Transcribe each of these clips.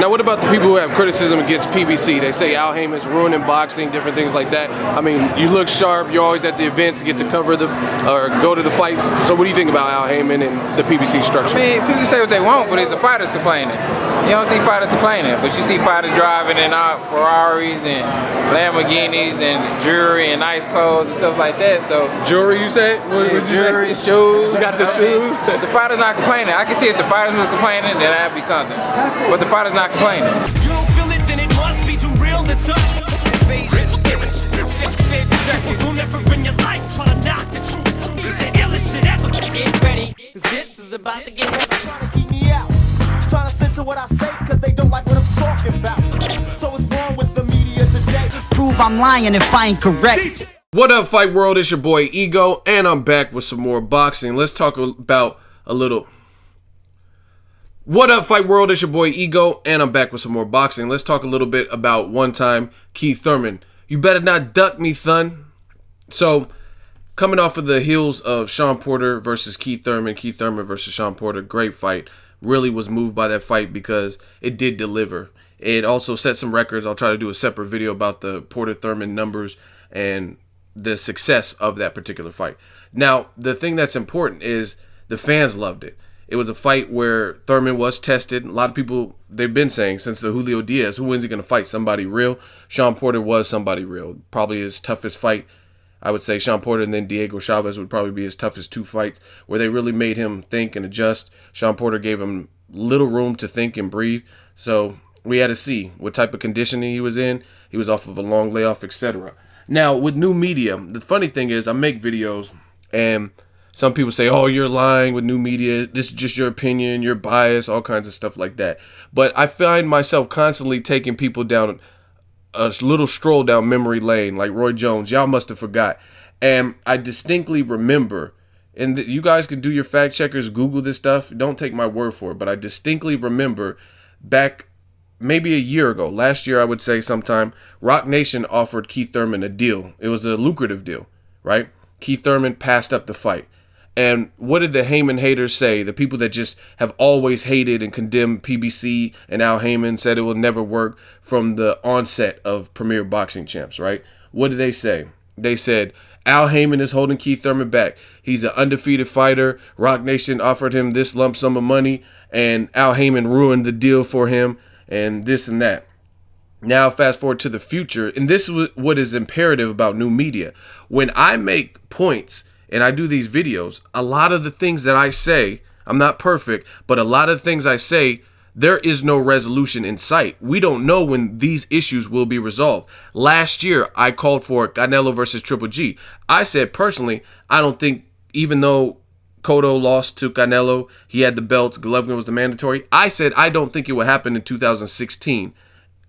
Now, what about the people who have criticism against PBC? They say Al Haymon's ruining boxing, different things like that. I mean, you look sharp. You're always at the events, get to cover or go to the fights. So, what do you think about Al Haymon and the PBC structure? I mean, people say what they want, but it's the fighters complaining. You don't see fighters complaining, but you see fighters driving in Ferraris and Lamborghinis and jewelry and nice clothes and stuff like that. So jewelry, you said? What you jewelry, say? Shoes. You got the shoes. The fighters not complaining. I can see if the fighters was complaining, then that'd be something. But the fighters not complaining. You don't feel it, then it must be too real to touch. You'll never in your life try to knock the truth. The illest shit ever. Get ready, 'cause this is about to get heavy. Trying to keep me out. Trying to censor what I say, 'cause they don't like what I'm talking about. So what's wrong with the media today? Prove I'm lying if I ain't correct. What up, Fight World? It's your boy Ego, and I'm back with some more boxing. Let's talk about a little. What up, Fight World? It's your boy Ego, and I'm back with some more boxing. Let's talk a little bit about one-time Keith-Thurman. You better not duck me, son. So, coming off of the heels of Shawn Porter versus Keith-Thurman, Keith-Thurman versus Shawn Porter, great fight. Really was moved by that fight because it did deliver. It also set some records. I'll try to do a separate video about the Porter-Thurman numbers and the success of that particular fight. Now, the thing that's important is the fans loved it. It was a fight where Thurman was tested. A lot of people, they've been saying since the Julio Diaz, when's he going to fight somebody real? Shawn Porter was somebody real. Probably his toughest fight. I would say Shawn Porter and then Diego Chavez would probably be his toughest two fights where they really made him think and adjust. Shawn Porter gave him little room to think and breathe. So we had to see what type of conditioning he was in. He was off of a long layoff, etc. Now, with new media, the funny thing is I make videos and some people say, oh, you're lying with new media. This is just your opinion, your bias, all kinds of stuff like that. But I find myself constantly taking people down a little stroll down memory lane like Roy Jones. Y'all must have forgot. And I distinctly remember, and you guys can do your fact checkers, Google this stuff. Don't take my word for it. But I distinctly remember back maybe a year ago, last year I would say sometime, Rock Nation offered Keith-Thurman a deal. It was a lucrative deal, right? Keith-Thurman passed up the fight. And what did the Haymon haters say? The people that just have always hated and condemned PBC and Al Haymon, said it will never work from the onset of Premier Boxing Champs, right? What did they say? They said, Al Haymon is holding Keith-Thurman back. He's an undefeated fighter. Rock Nation offered him this lump sum of money, and Al Haymon ruined the deal for him, and this and that. Now, fast forward to the future, and this is what is imperative about new media. When I make points and I do these videos, a lot of the things that I say, I'm not perfect, but a lot of the things I say, there is no resolution in sight. We don't know when these issues will be resolved. Last year, I called for Canelo versus Triple G. I said personally, I don't think, even though Cotto lost to Canelo, he had the belts, Golovkin was the mandatory, I said I don't think it would happen in 2016.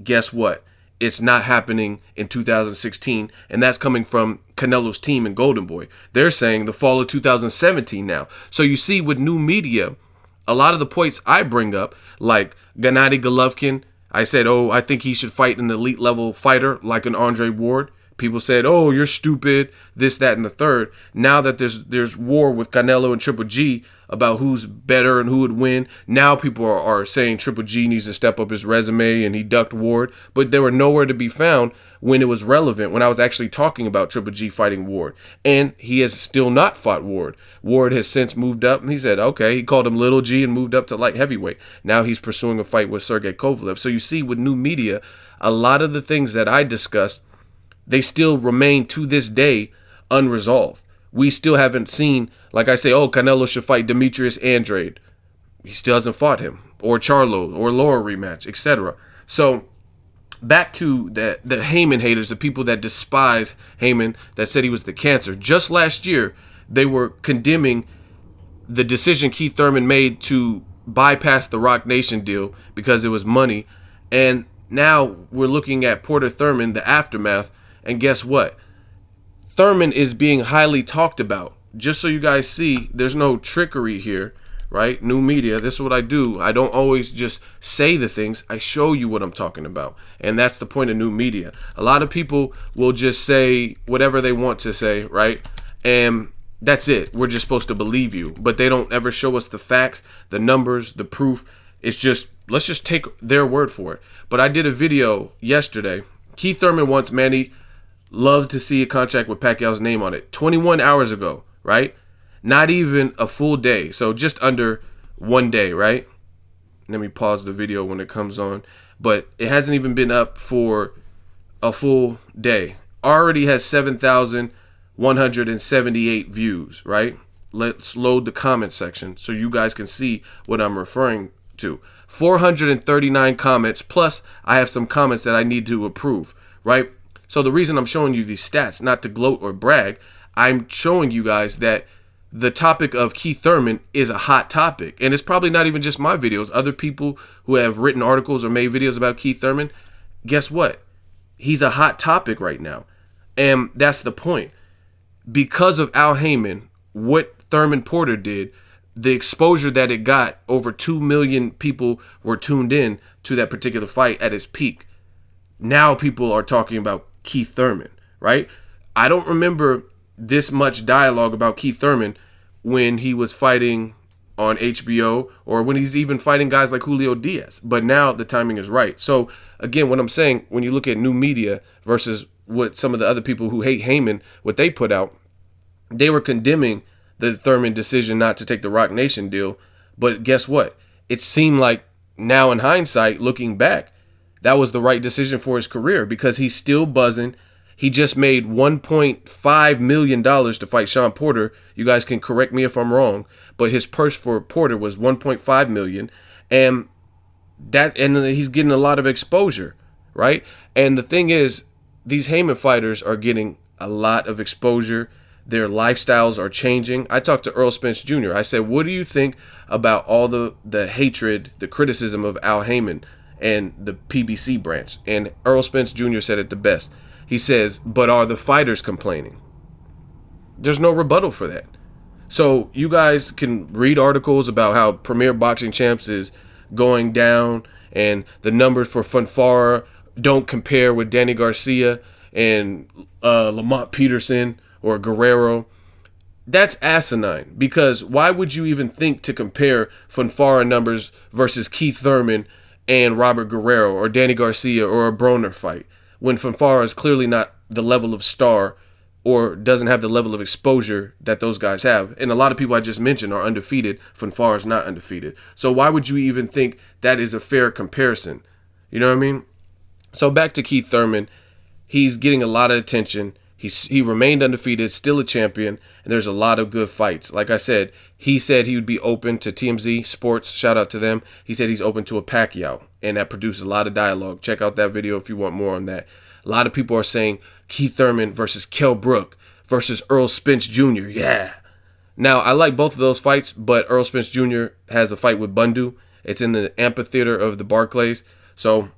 Guess what? It's not happening in 2016, and that's coming from Canelo's team and Golden Boy. They're saying the fall of 2017 now. So you see, with new media, a lot of the points I bring up, like Gennady Golovkin, I said, oh, I think he should fight an elite level fighter like an Andre Ward. People said, oh, you're stupid, this, that, and the third. Now that there's war with Canelo and Triple G about who's better and who would win, now people are saying Triple G needs to step up his resume and he ducked Ward. But they were nowhere to be found when it was relevant, when I was actually talking about Triple G fighting Ward. And he has still not fought Ward. Ward has since moved up, and he said, okay, he called him Little G and moved up to light heavyweight. Now he's pursuing a fight with Sergey Kovalev. So you see, with new media, a lot of the things that I discussed, they still remain to this day unresolved. We still haven't seen, like I say, oh, Canelo should fight Demetrius Andrade. He still hasn't fought him. Or Charlo, or Laura rematch, etc. So back to the Haymon haters, the people that despise Haymon, that said he was the cancer. Just last year, they were condemning the decision Keith-Thurman made to bypass the Rock Nation deal because it was money. And now we're looking at Porter-Thurman, the aftermath. And guess what? Thurman is being highly talked about. Just so you guys see, there's no trickery here, right? New media, this is what I do. I don't always just say the things. I show you what I'm talking about. And that's the point of new media. A lot of people will just say whatever they want to say, right? And that's it. We're just supposed to believe you. But they don't ever show us the facts, the numbers, the proof. It's just let's just take their word for it. But I did a video yesterday. Keith Thurman wants Manny love to see a contract with Pacquiao's name on it. 21 hours ago, right? Not even a full day. So just under 1 day, right? Let me pause the video when it comes on. But it hasn't even been up for a full day. Already has 7,178 views, right? Let's load the comment section so you guys can see what I'm referring to. 439 comments, plus I have some comments that I need to approve, right? So the reason I'm showing you these stats, not to gloat or brag, I'm showing you guys that the topic of Keith Thurman is a hot topic. And it's probably not even just my videos. Other people who have written articles or made videos about Keith Thurman, guess what? He's a hot topic right now. And that's the point. Because of Al Heyman, what Thurman Porter did, the exposure that it got, over 2 million people were tuned in to that particular fight at its peak. Now people are talking about Keith Thurman, right? I don't remember this much dialogue about Keith Thurman when he was fighting on HBO or when he's even fighting guys like Julio Diaz. But now the timing is right. So again, what I'm saying, when you look at new media versus what some of the other people who hate Heyman, what they put out, they were condemning the Thurman decision not to take the Rock Nation deal. But guess what? It seemed like now in hindsight, looking back, that was the right decision for his career because he's still buzzing. He just made $1.5 million to fight Sean Porter. You guys can correct me if I'm wrong, but his purse for Porter was $1.5 million, and he's getting a lot of exposure, right? And the thing is, these Heyman fighters are getting a lot of exposure. Their lifestyles are changing. I talked to Earl Spence Jr. I said, what do you think about all the hatred, the criticism of Al Heyman and the PBC branch? And Earl Spence Jr. said it the best. He says, but are the fighters complaining? There's no rebuttal for that. So you guys can read articles about how Premier Boxing Champs is going down and the numbers for Funfara don't compare with Danny Garcia and Lamont Peterson or Guerrero. That's asinine, because why would you even think to compare Funfara numbers versus Keith Thurman and Robert Guerrero or Danny Garcia or a Broner fight when Funfara is clearly not the level of star or doesn't have the level of exposure that those guys have? And a lot of people I just mentioned are undefeated. Funfara is not undefeated. So why would you even think that is a fair comparison? You know what I mean? So back to Keith Thurman. He's getting a lot of attention. He remained undefeated, still a champion, and there's a lot of good fights. Like I said, he said he would be open to TMZ Sports. Shout out to them. He said he's open to a Pacquiao, and that produced a lot of dialogue. Check out that video if you want more on that. A lot of people are saying Keith Thurman versus Kell Brook versus Earl Spence Jr. Yeah. Now, I like both of those fights, but Earl Spence Jr. has a fight with Bundu. It's in the amphitheater of the Barclays. So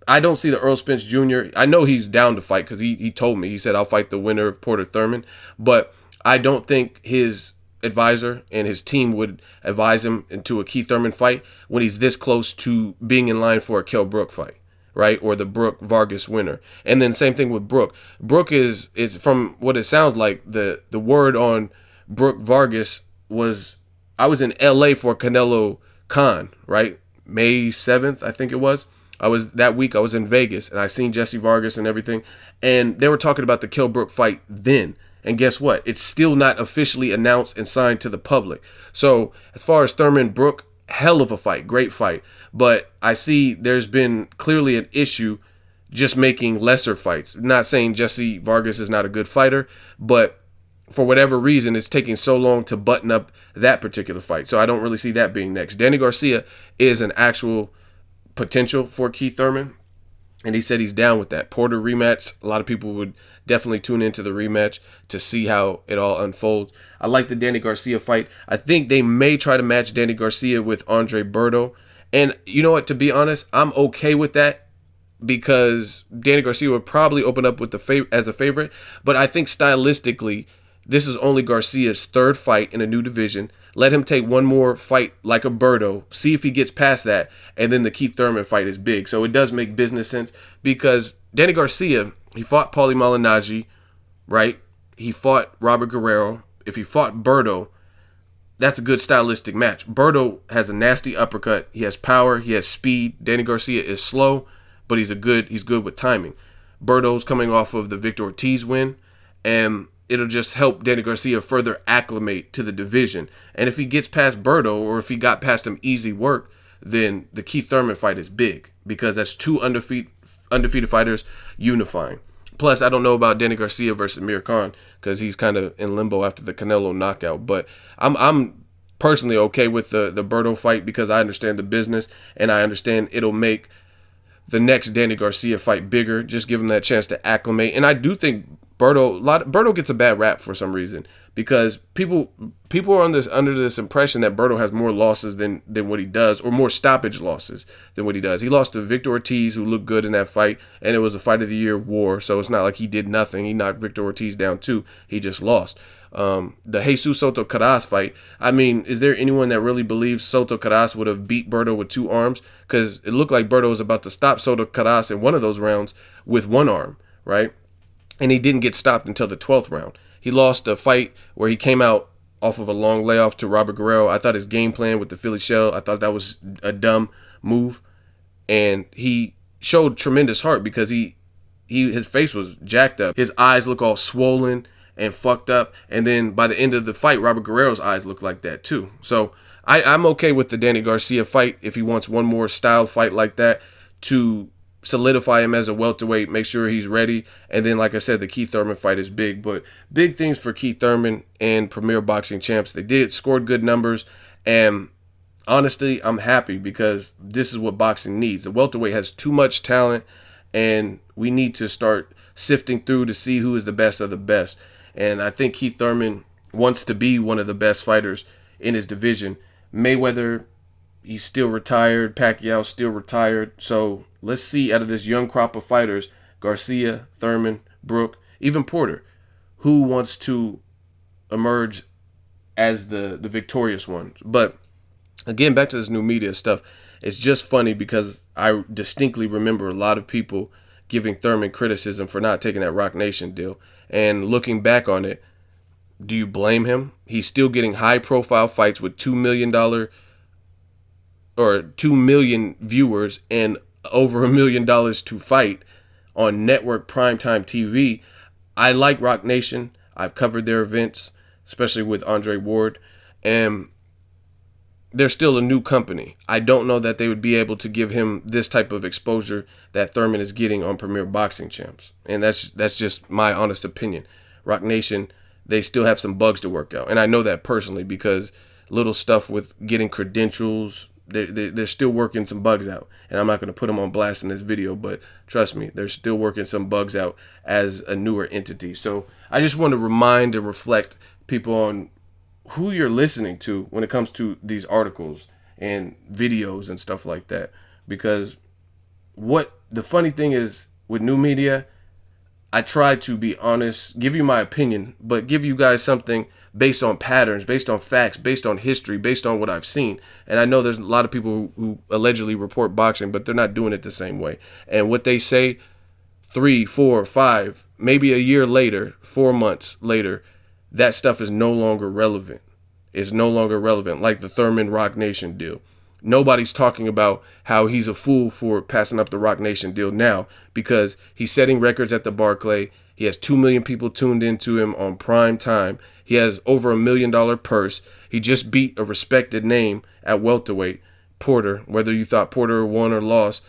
I don't see the Earl Spence Jr. I know he's down to fight because he told me. He said, I'll fight the winner of Porter Thurman. But I don't think his advisor and his team would advise him into a Keith Thurman fight when he's this close to being in line for a Kell Brook fight, right? Or the Brook Vargas winner. And then same thing with Brook. Brook is from what it sounds like, the word on Brook Vargas was, I was in LA for Canelo Con, right? May 7th, I think it was. That week I was in Vegas and I seen Jesse Vargas and everything. And they were talking about the Kell Brook fight then. And guess what? It's still not officially announced and signed to the public. So as far as Thurman Brook, hell of a fight, great fight. But I see there's been clearly an issue just making lesser fights. Not saying Jesse Vargas is not a good fighter, but for whatever reason, it's taking so long to button up that particular fight. So I don't really see that being next. Danny Garcia is an actual potential for Keith Thurman, and he said he's down with that. Porter rematch, a lot of people would definitely tune into the rematch to see how it all unfolds. I like the Danny Garcia fight. I think they may try to match Danny Garcia with Andre Berto, and you know what, to be honest, I'm okay with that because Danny Garcia would probably open up with as a favorite, but I think stylistically this is only Garcia's third fight in a new division. Let him take one more fight like a Berto, see if he gets past that, and then the Keith Thurman fight is big. So it does make business sense because Danny Garcia, he fought Paulie Malignaggi, right? He fought Robert Guerrero. If he fought Berto, that's a good stylistic match. Berto has a nasty uppercut. He has power. He has speed. Danny Garcia is slow, but he's good with timing. Berto's coming off of the Victor Ortiz win, and it'll just help Danny Garcia further acclimate to the division. And if he gets past Berto, or if he got past him easy work, then the Keith Thurman fight is big, because that's two undefeated fighters unifying. Plus, I don't know about Danny Garcia versus Amir Khan, because he's kind of in limbo after the Canelo knockout. But I'm personally okay with the Berto fight, because I understand the business, and I understand it'll make the next Danny Garcia fight bigger. Just give him that chance to acclimate. And I do think Berto gets a bad rap for some reason, because people are under this impression that Berto has more losses than what he does, or more stoppage losses than what he does. He lost to Victor Ortiz, who looked good in that fight, and it was a fight of the year war, so it's not like he did nothing. He knocked Victor Ortiz down too. He just lost. The Jesus Soto Caras fight, I mean, is there anyone that really believes Soto Caras would have beat Berto with two arms? Because it looked like Berto was about to stop Soto Caras in one of those rounds with one arm, right? And he didn't get stopped until the 12th round. He lost a fight where he came out off of a long layoff to Robert Guerrero. I thought his game plan with the Philly shell, I thought that was a dumb move. And he showed tremendous heart, because his face was jacked up. His eyes look all swollen and fucked up. And then by the end of the fight, Robert Guerrero's eyes looked like that too. So I'm okay with the Danny Garcia fight if he wants one more style fight like that to solidify him as a welterweight, make sure he's ready. And then, like I said, the Keith Thurman fight is big. But big things for Keith Thurman and Premier Boxing Champs. They scored good numbers, and honestly, I'm happy, because this is what boxing needs. The welterweight has too much talent, and we need to start sifting through to see who is the best of the best. And I think Keith Thurman wants to be one of the best fighters in his division. Mayweather, he's still retired. Pacquiao's still retired. So let's see, out of this young crop of fighters, Garcia, Thurman, Brook, even Porter, who wants to emerge as the victorious one. But again, back to this new media stuff, it's just funny, because I distinctly remember a lot of people giving Thurman criticism for not taking that Rock Nation deal. And looking back on it, do you blame him? He's still getting high-profile fights with $2 million or 2 million viewers and over $1 million to fight on network primetime TV. I like Rock Nation. I've covered their events, especially with Andre Ward, and they're still a new company. I don't know that they would be able to give him this type of exposure that Thurman is getting on Premier Boxing Champs. And that's just my honest opinion. Rock Nation, they still have some bugs to work out. And I know that personally, because little stuff with getting credentials, they're still working some bugs out. And I'm not going to put them on blast in this video, but trust me, they're still working some bugs out as a newer entity. So I just want to remind and reflect people on who you're listening to when it comes to these articles and videos and stuff like that. Because what the funny thing is with new media, I try to be honest, give you my opinion, but give you guys something based on patterns, based on facts, based on history, based on what I've seen. And I know there's a lot of people who allegedly report boxing, but they're not doing it the same way. And what they say 3, 4, 5, maybe a year later, 4 months later, that stuff is no longer relevant. It's no longer relevant, like the Thurman Rock Nation deal. Nobody's talking about how he's a fool for passing up the Rock Nation deal now, because he's setting records at the Barclay. He has 2 million people tuned into him on prime time. He has over $1 million purse. He just beat a respected name at welterweight, Porter. Whether you thought Porter won or lost,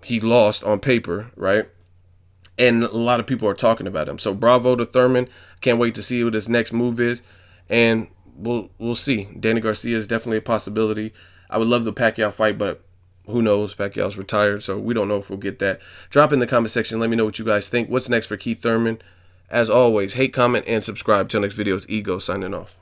he lost on paper, right? And a lot of people are talking about him. So bravo to Thurman. Can't wait to see what his next move is. And we'll see. Danny Garcia is definitely a possibility. I would love the Pacquiao fight, but who knows? Pacquiao's retired, so we don't know if we'll get that. Drop in the comment section. Let me know what you guys think. What's next for Keith Thurman? As always, hate, comment, and subscribe. Till next video, it's Ego signing off.